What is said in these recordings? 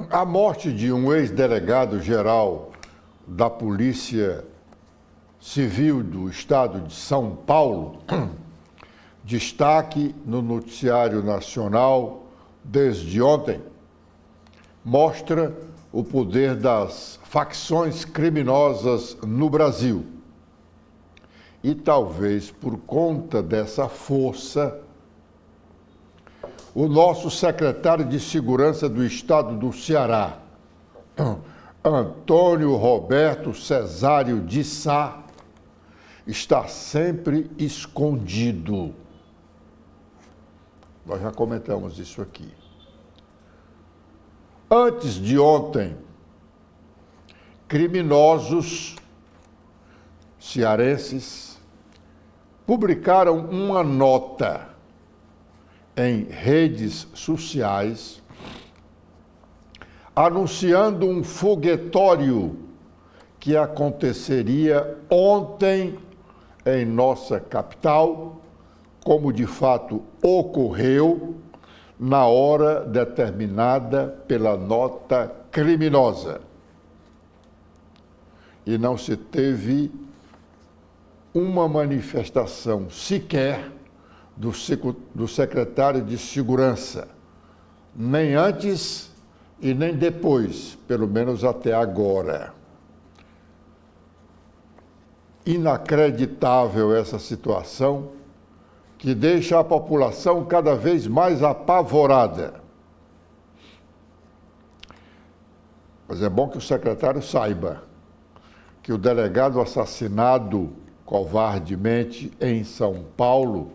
A morte de um ex-delegado-geral da Polícia Civil do Estado de São Paulo, destaque no noticiário nacional desde ontem, mostra o poder das facções criminosas no Brasil. E talvez por conta dessa força, o nosso secretário de Segurança do Estado do Ceará, Antônio Roberto Cesário de Sá, está sempre escondido. Nós já comentamos isso aqui. Antes de ontem, criminosos cearenses publicaram uma nota em redes sociais anunciando um foguetório que aconteceria ontem em nossa capital, como de fato ocorreu na hora determinada pela nota criminosa. E não se teve uma manifestação sequer do secretário de Segurança, nem antes e nem depois, pelo menos até agora. Inacreditável essa situação, que deixa a população cada vez mais apavorada. Mas é bom que o secretário saiba que o delegado assassinado covardemente em São Paulo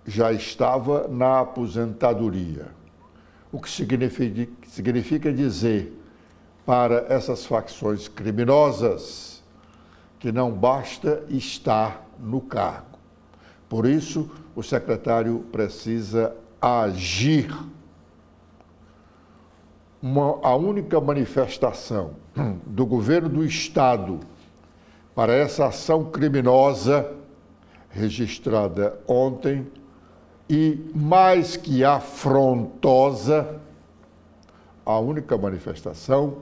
já estava na aposentadoria. O que significa dizer para essas facções criminosas que não basta estar no cargo. Por isso, o secretário precisa agir. A única manifestação do governo do Estado para essa ação criminosa registrada ontem e mais que afrontosa, a única manifestação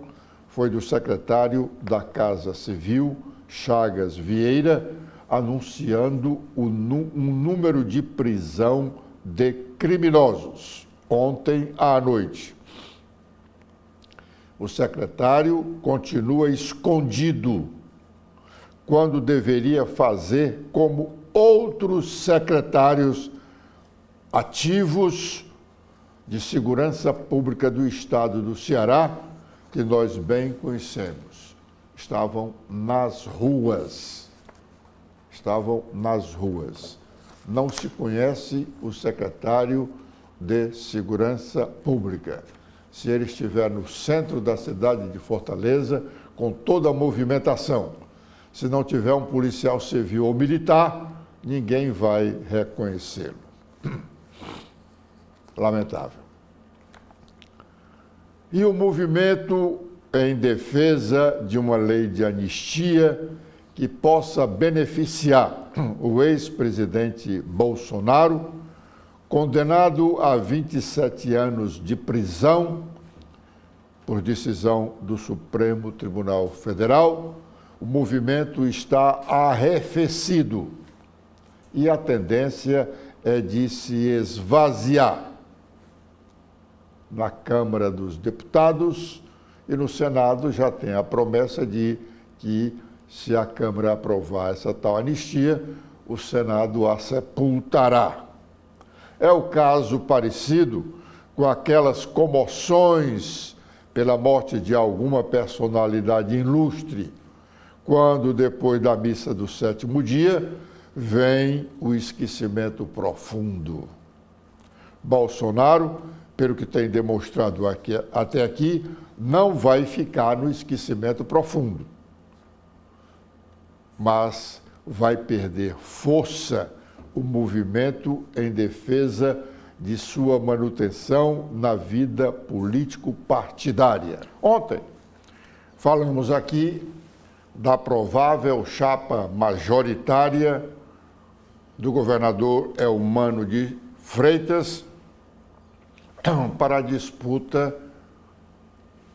foi do secretário da Casa Civil, Chagas Vieira, anunciando um número de prisão de criminosos ontem à noite. O secretário continua escondido, quando deveria fazer como outros secretários ativos de segurança pública do Estado do Ceará, que nós bem conhecemos. Estavam nas ruas. Não se conhece o secretário de Segurança Pública. Se ele estiver no centro da cidade de Fortaleza, com toda a movimentação, se não tiver um policial civil ou militar, ninguém vai reconhecê-lo. Lamentável. E o movimento em defesa de uma lei de anistia que possa beneficiar o ex-presidente Bolsonaro, condenado a 27 anos de prisão por decisão do Supremo Tribunal Federal. O movimento está arrefecido e a tendência é de se esvaziar na Câmara dos Deputados e no Senado já tem a promessa de que, se a Câmara aprovar essa tal anistia, o Senado a sepultará. É o caso parecido com aquelas comoções pela morte de alguma personalidade ilustre, quando, depois da missa do sétimo dia, vem o esquecimento profundo. Bolsonaro, pelo que tem demonstrado até aqui, não vai ficar no esquecimento profundo, mas vai perder força o movimento em defesa de sua manutenção na vida político-partidária. Ontem, falamos aqui da provável chapa majoritária do governador Eumano de Freitas para a disputa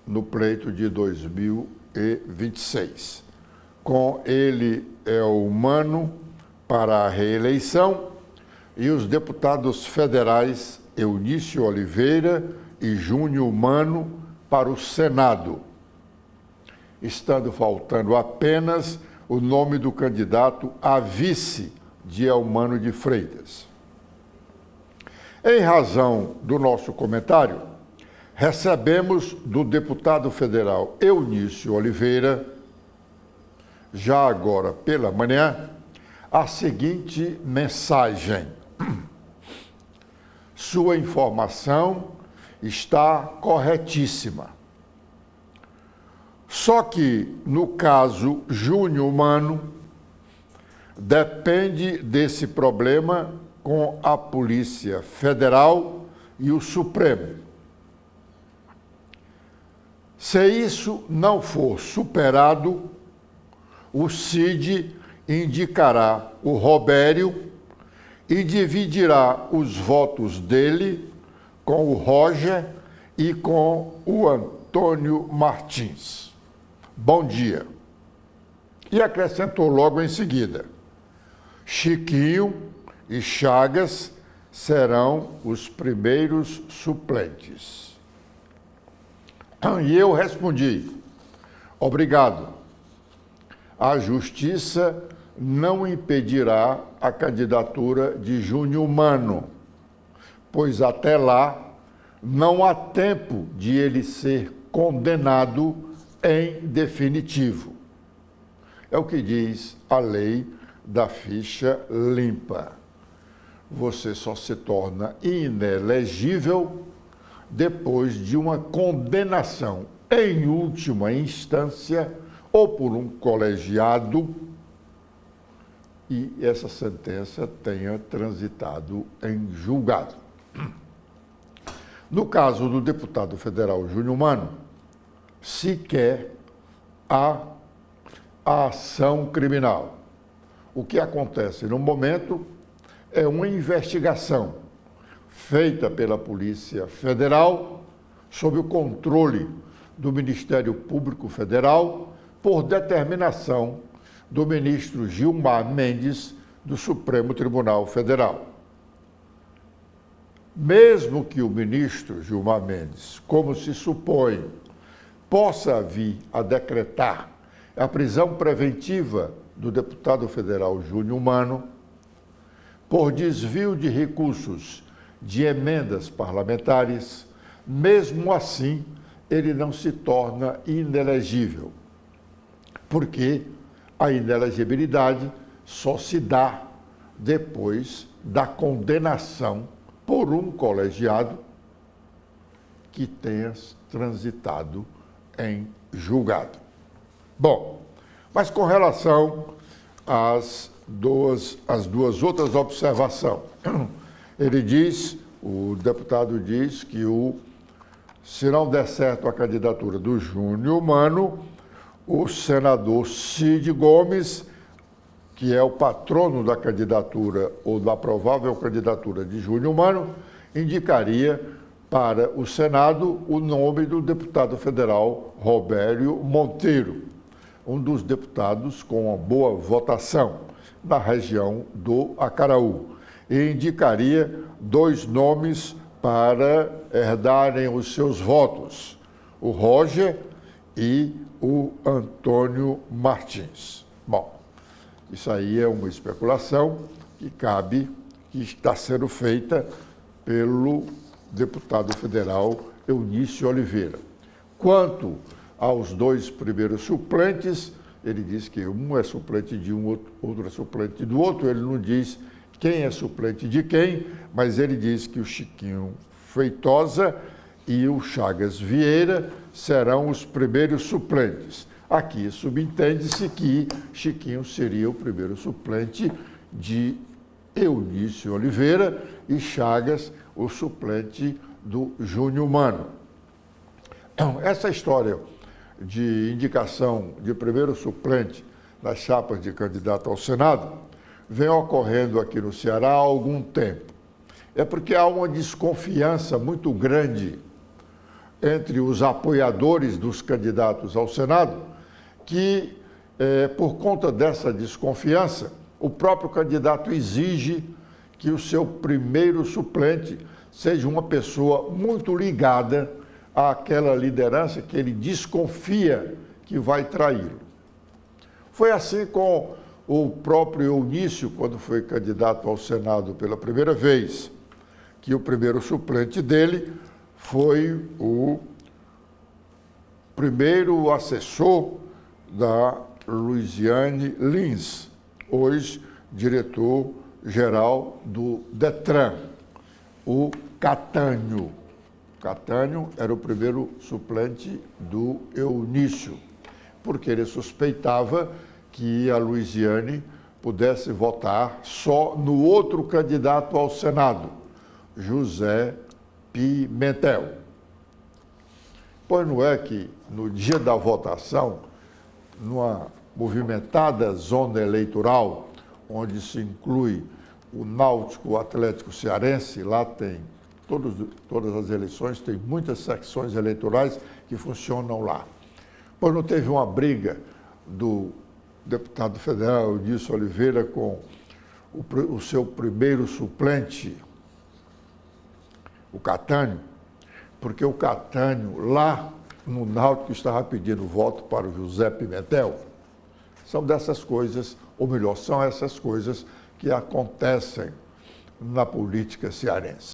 no pleito de 2026. Com ele é o Mano para a reeleição e os deputados federais Eunício Oliveira e Júnior Mano para o Senado, estando faltando apenas o nome do candidato a vice de Eumano de Freitas. Em razão do nosso comentário, recebemos do deputado federal Eunício Oliveira, já agora pela manhã, a seguinte mensagem. Sua informação está corretíssima. Só que, no caso Júnior Mano, depende desse problema com a Polícia Federal e o Supremo. Se isso não for superado, o CID indicará o Robério e dividirá os votos dele com o Roger e com o Antônio Martins. Bom dia. E acrescentou logo em seguida, Chiquinho e Chagas serão os primeiros suplentes. E eu respondi, obrigado. A Justiça não impedirá a candidatura de Júnior Mano, pois até lá não há tempo de ele ser condenado em definitivo. É o que diz a lei da ficha limpa. Você só se torna inelegível depois de uma condenação em última instância ou por um colegiado e essa sentença tenha transitado em julgado. No caso do deputado federal Júnior Mano, sequer há ação criminal. O que acontece no momento é uma investigação feita pela Polícia Federal sob o controle do Ministério Público Federal por determinação do ministro Gilmar Mendes do Supremo Tribunal Federal. Mesmo que o ministro Gilmar Mendes, como se supõe, possa vir a decretar a prisão preventiva do deputado federal Júnior Mano por desvio de recursos de emendas parlamentares, mesmo assim ele não se torna inelegível, porque a inelegibilidade só se dá depois da condenação por um colegiado que tenha transitado em julgado. Bom, mas com relação às duas outras observações, ele diz, o deputado diz que se não der certo a candidatura do Júnior Mano, o senador Cid Gomes, que é o patrono da candidatura ou da provável candidatura de Júnior Mano, indicaria para o Senado o nome do deputado federal Robério Monteiro, um dos deputados com uma boa votação na região do Acaraú, e indicaria 2 nomes para herdarem os seus votos, o Roger e o Antônio Martins. Bom, isso aí é uma especulação que está sendo feita pelo deputado federal Eunício Oliveira. Quanto aos 2 primeiros suplentes, ele diz que um é suplente de um, outro é suplente do outro, ele não diz quem é suplente de quem, mas ele diz que o Chiquinho Feitosa e o Chagas Vieira serão os primeiros suplentes. Aqui subentende-se que Chiquinho seria o primeiro suplente de Eunício Oliveira e Chagas o suplente do Júnior Mano. Essa história de indicação de primeiro suplente nas chapas de candidato ao Senado vem ocorrendo aqui no Ceará há algum tempo. É porque há uma desconfiança muito grande entre os apoiadores dos candidatos ao Senado que, por conta dessa desconfiança, o próprio candidato exige que o seu primeiro suplente seja uma pessoa muito ligada àquela liderança que ele desconfia que vai traí-lo. Foi assim com o próprio Eunício, quando foi candidato ao Senado pela primeira vez, que o primeiro suplente dele foi o primeiro assessor da Luiziane Lins, hoje diretor-geral do Detran, o Catânio. Catânio era o primeiro suplente do Eunício, porque ele suspeitava que a Luiziane pudesse votar só no outro candidato ao Senado, José Pimentel. Pois não é que no dia da votação, numa movimentada zona eleitoral, onde se inclui o Náutico, o Atlético Cearense, lá tem todas as eleições, tem muitas secções eleitorais que funcionam lá. Pois não teve uma briga do deputado federal Eunício Oliveira com o seu primeiro suplente, o Catânio, porque o Catânio, lá no Náutico, estava pedindo voto para o José Pimentel. São dessas coisas, ou melhor, são essas coisas que acontecem na política cearense.